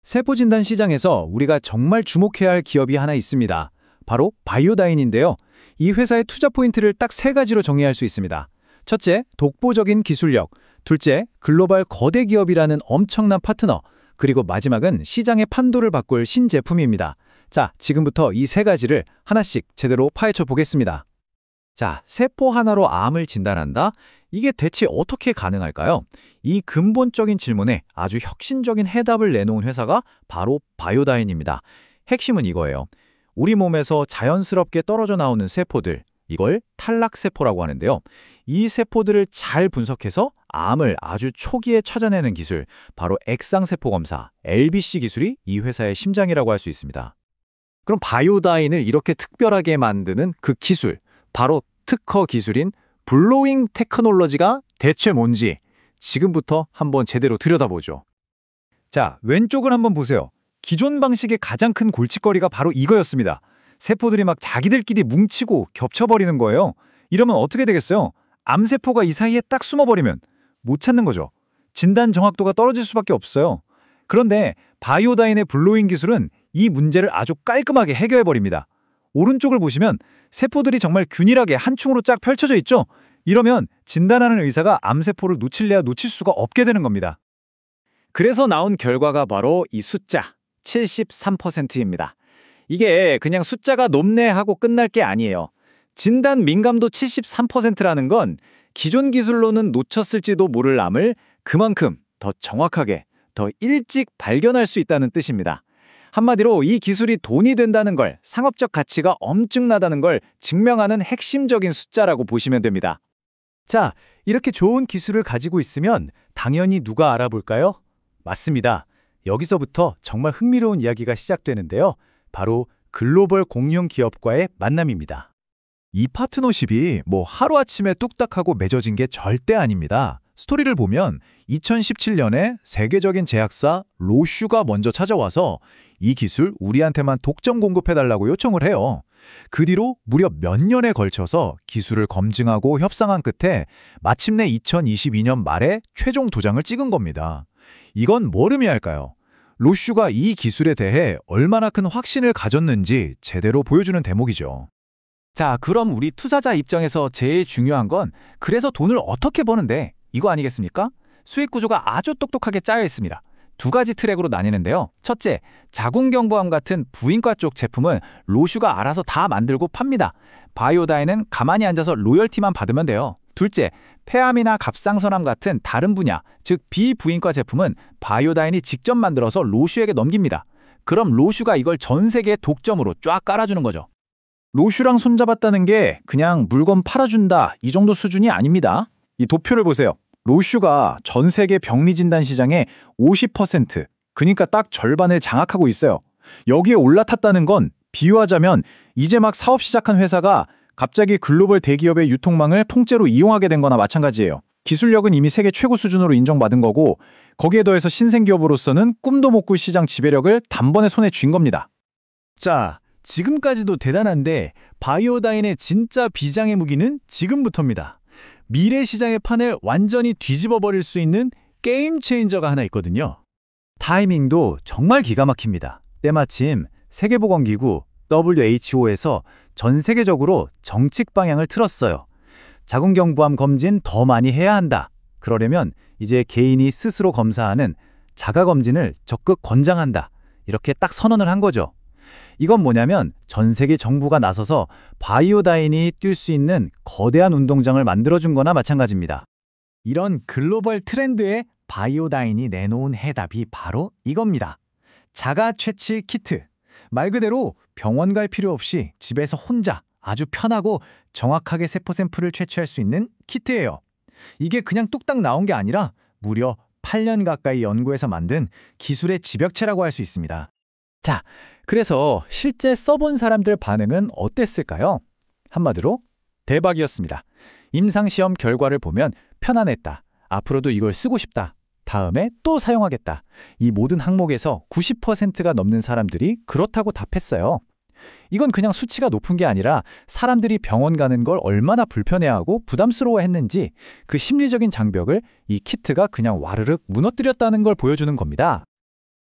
세포진단 시장에서 우리가 정말 주목해야 할 기업이 하나 있습니다. 바로 바이오다인인데요. 이 회사의 투자 포인트를 딱 세 가지로 정리할 수 있습니다. 첫째, 독보적인 기술력. 둘째, 글로벌 거대 기업이라는 엄청난 파트너. 그리고 마지막은 시장의 판도를 바꿀 신제품입니다. 자, 지금부터 이 세 가지를 하나씩 제대로 파헤쳐 보겠습니다. 자, 세포 하나로 암을 진단한다? 이게 대체 어떻게 가능할까요? 이 근본적인 질문에 아주 혁신적인 해답을 내놓은 회사가 바로 바이오다인입니다. 핵심은 이거예요. 우리 몸에서 자연스럽게 떨어져 나오는 세포들, 이걸 탈락세포라고 하는데요. 이 세포들을 잘 분석해서 암을 아주 초기에 찾아내는 기술, 바로 액상세포 검사, LBC 기술이 이 회사의 심장이라고 할 수 있습니다. 그럼 바이오다인을 이렇게 특별하게 만드는 그 기술, 바로 특허 기술인 블로잉 테크놀로지가 대체 뭔지 지금부터 한번 제대로 들여다보죠. 자, 왼쪽을 한번 보세요. 기존 방식의 가장 큰 골칫거리가 바로 이거였습니다. 세포들이 막 자기들끼리 뭉치고 겹쳐버리는 거예요. 이러면 어떻게 되겠어요? 암세포가 이 사이에 딱 숨어버리면 못 찾는 거죠. 진단 정확도가 떨어질 수밖에 없어요. 그런데 바이오다인의 블로잉 기술은 이 문제를 아주 깔끔하게 해결해버립니다. 오른쪽을 보시면 세포들이 정말 균일하게 한 층으로 쫙 펼쳐져 있죠? 이러면 진단하는 의사가 암세포를 놓칠래야 놓칠 수가 없게 되는 겁니다. 그래서 나온 결과가 바로 이 숫자 73%입니다. 이게 그냥 숫자가 높네 하고 끝날 게 아니에요. 진단 민감도 73%라는 건 기존 기술로는 놓쳤을지도 모를 암을 그만큼 더 정확하게, 더 일찍 발견할 수 있다는 뜻입니다. 한마디로 이 기술이 돈이 된다는 걸, 상업적 가치가 엄청나다는 걸 증명하는 핵심적인 숫자라고 보시면 됩니다. 자, 이렇게 좋은 기술을 가지고 있으면 당연히 누가 알아볼까요? 맞습니다. 여기서부터 정말 흥미로운 이야기가 시작되는데요. 바로 글로벌 공룡 기업과의 만남입니다. 이 파트너십이 하루아침에 뚝딱하고 맺어진 게 절대 아닙니다. 스토리를 보면 2017년에 세계적인 제약사 로슈가 먼저 찾아와서 이 기술 우리한테만 독점 공급해달라고 요청을 해요. 그 뒤로 무려 몇 년에 걸쳐서 기술을 검증하고 협상한 끝에 마침내 2022년 말에 최종 도장을 찍은 겁니다. 이건 뭘 의미할까요? 로슈가 이 기술에 대해 얼마나 큰 확신을 가졌는지 제대로 보여주는 대목이죠. 자, 그럼 우리 투자자 입장에서 제일 중요한 건 그래서 돈을 어떻게 버는데 이거 아니겠습니까? 수익 구조가 아주 똑똑하게 짜여 있습니다. 두 가지 트랙으로 나뉘는데요. 첫째, 자궁경부암 같은 부인과 쪽 제품은 로슈가 알아서 다 만들고 팝니다. 바이오다인은 가만히 앉아서 로열티만 받으면 돼요. 둘째, 폐암이나 갑상선암 같은 다른 분야, 즉 비부인과 제품은 바이오다인이 직접 만들어서 로슈에게 넘깁니다. 그럼 로슈가 이걸 전 세계 독점으로 쫙 깔아주는 거죠. 로슈랑 손잡았다는 게 그냥 물건 팔아준다 이 정도 수준이 아닙니다. 이 도표를 보세요. 로슈가 전 세계 병리 진단 시장의 50%, 그러니까 딱 절반을 장악하고 있어요. 여기에 올라탔다는 건 비유하자면 이제 막 사업 시작한 회사가 갑자기 글로벌 대기업의 유통망을 통째로 이용하게 된 거나 마찬가지예요. 기술력은 이미 세계 최고 수준으로 인정받은 거고 거기에 더해서 신생기업으로서는 꿈도 못 꿀 시장 지배력을 단번에 손에 쥔 겁니다. 자, 지금까지도 대단한데 바이오다인의 진짜 비장의 무기는 지금부터입니다. 미래 시장의 판을 완전히 뒤집어 버릴 수 있는 게임 체인저가 하나 있거든요. 타이밍도 정말 기가 막힙니다. 때마침 세계보건기구 WHO에서 전 세계적으로 정책 방향을 틀었어요. 자궁경부암 검진 더 많이 해야 한다. 그러려면 이제 개인이 스스로 검사하는 자가검진을 적극 권장한다. 이렇게 딱 선언을 한 거죠. 이건 뭐냐면 전 세계 정부가 나서서 바이오다인이 뛸 수 있는 거대한 운동장을 만들어준 거나 마찬가지입니다. 이런 글로벌 트렌드에 바이오다인이 내놓은 해답이 바로 이겁니다. 자가 채취 키트. 말 그대로 병원 갈 필요 없이 집에서 혼자 아주 편하고 정확하게 세포 샘플을 채취할 수 있는 키트예요. 이게 그냥 뚝딱 나온 게 아니라 무려 8년 가까이 연구해서 만든 기술의 집약체라고 할 수 있습니다. 자, 그래서 실제 써본 사람들 반응은 어땠을까요? 한마디로 대박이었습니다. 임상시험 결과를 보면 편안했다. 앞으로도 이걸 쓰고 싶다. 다음에 또 사용하겠다. 이 모든 항목에서 90%가 넘는 사람들이 그렇다고 답했어요. 이건 그냥 수치가 높은 게 아니라 사람들이 병원 가는 걸 얼마나 불편해하고 부담스러워했는지 그 심리적인 장벽을 이 키트가 그냥 와르륵 무너뜨렸다는 걸 보여주는 겁니다.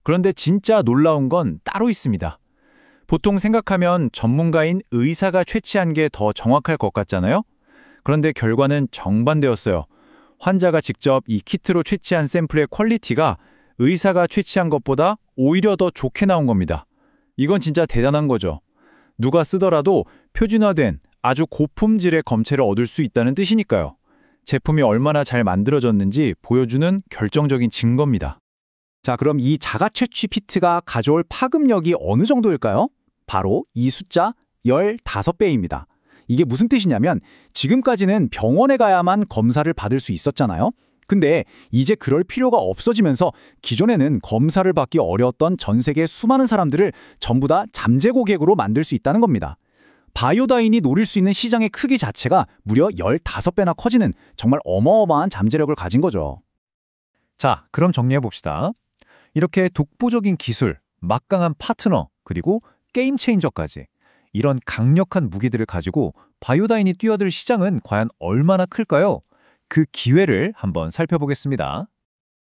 그런데 진짜 놀라운 건 따로 있습니다. 보통 생각하면 전문가인 의사가 채취한 게 더 정확할 것 같잖아요? 그런데 결과는 정반대였어요. 환자가 직접 이 키트로 채취한 샘플의 퀄리티가 의사가 채취한 것보다 오히려 더 좋게 나온 겁니다. 이건 진짜 대단한 거죠. 누가 쓰더라도 표준화된 아주 고품질의 검체를 얻을 수 있다는 뜻이니까요. 제품이 얼마나 잘 만들어졌는지 보여주는 결정적인 증거입니다. 자, 그럼 이 자가 채취 피트가 가져올 파급력이 어느 정도일까요? 바로 이 숫자 15배입니다. 이게 무슨 뜻이냐면 지금까지는 병원에 가야만 검사를 받을 수 있었잖아요. 근데 이제 그럴 필요가 없어지면서 기존에는 검사를 받기 어려웠던 전 세계 수많은 사람들을 전부 다 잠재 고객으로 만들 수 있다는 겁니다. 바이오다인이 노릴 수 있는 시장의 크기 자체가 무려 15배나 커지는 정말 어마어마한 잠재력을 가진 거죠. 자, 그럼 정리해봅시다. 이렇게 독보적인 기술, 막강한 파트너, 그리고 게임 체인저까지 이런 강력한 무기들을 가지고 바이오다인이 뛰어들 시장은 과연 얼마나 클까요? 그 기회를 한번 살펴보겠습니다.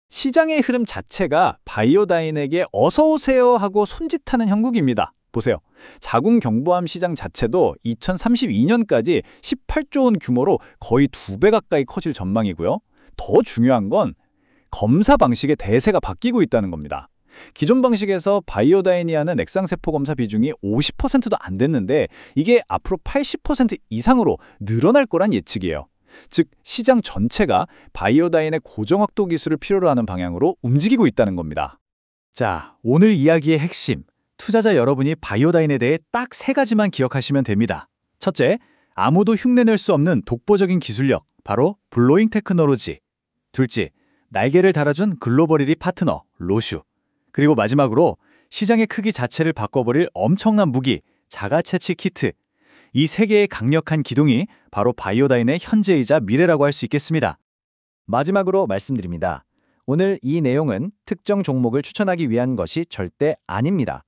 시장의 흐름 자체가 바이오다인에게 어서 오세요 하고 손짓하는 형국입니다. 보세요. 자궁경부암 시장 자체도 2032년까지 18조 원 규모로 거의 2배 가까이 커질 전망이고요. 더 중요한 건 검사 방식의 대세가 바뀌고 있다는 겁니다. 기존 방식에서 바이오다인이 하는 액상세포 검사 비중이 50%도 안 됐는데 이게 앞으로 80% 이상으로 늘어날 거란 예측이에요. 즉 시장 전체가 바이오다인의 고정확도 기술을 필요로 하는 방향으로 움직이고 있다는 겁니다. 자, 오늘 이야기의 핵심. 투자자 여러분이 바이오다인에 대해 딱 3가지만 기억하시면 됩니다. 첫째, 아무도 흉내낼 수 없는 독보적인 기술력, 바로 블로잉 테크놀로지. 둘째, 날개를 달아준 글로벌 1위 파트너, 로슈. 그리고 마지막으로 시장의 크기 자체를 바꿔버릴 엄청난 무기, 자가채취 키트. 이 3개의 강력한 기둥이 바로 바이오다인의 현재이자 미래라고 할 수 있겠습니다. 마지막으로 말씀드립니다. 오늘 이 내용은 특정 종목을 추천하기 위한 것이 절대 아닙니다.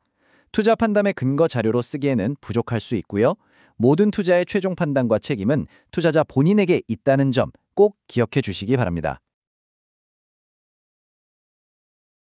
투자 판단의 근거 자료로 쓰기에는 부족할 수 있고요. 모든 투자의 최종 판단과 책임은 투자자 본인에게 있다는 점 꼭 기억해 주시기 바랍니다.